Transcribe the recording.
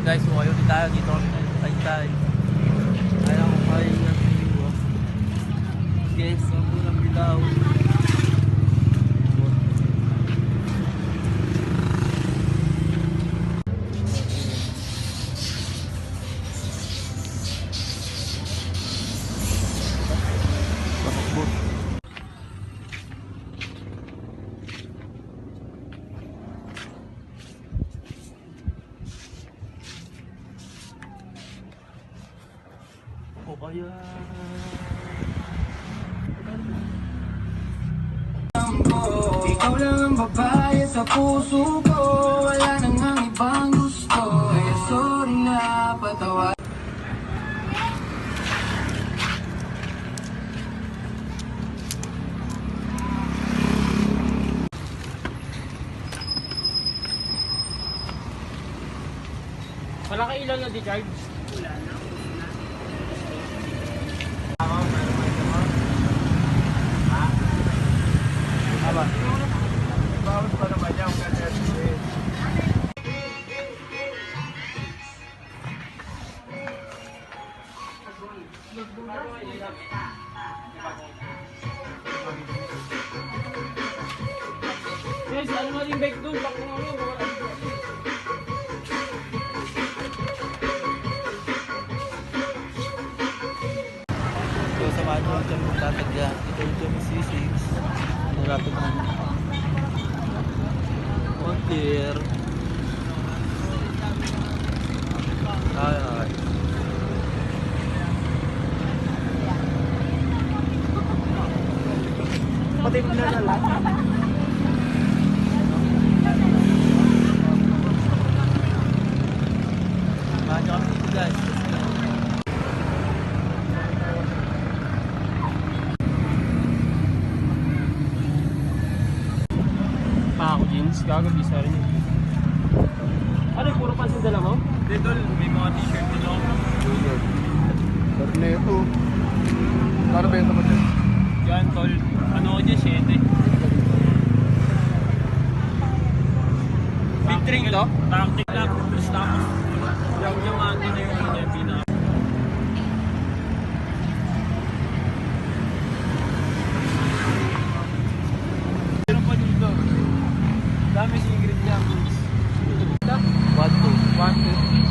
guys, so ayun din tayo dito kami ngayon sa Taytay. Ayaw ko kayo ng view. Guys, ang bulang bilaw. O kaya ikaw lang ang babae sa puso ko, wala nang ang ibang gusto. Eh sorry na, patawad. Wala ka ilaw na di-charge? Wala na. Aba. Bawas pa naman yan ang ganyan. Guys, ano mo yung bike doon? Bako nga mo. So samahan nyo lang kami magtatagya. Ito yung kami C6. Nilapit ng Montier. Ay ay. Pati mo na lang. Samahan nyo kami dito guys. Ako jeans, gago bisa rin yun. Ano, puro pansin dala mo? Dito, may mga t-shirt din ako. Corneto. Para benta mo dyan? Yan, tol. Ano ko dyan, 7. Big drink to? Tactic lang. Tapos, yung ano na yung pinaka. Meron pa dito. Dami si Ingrid niya. 1-2. 1, 2.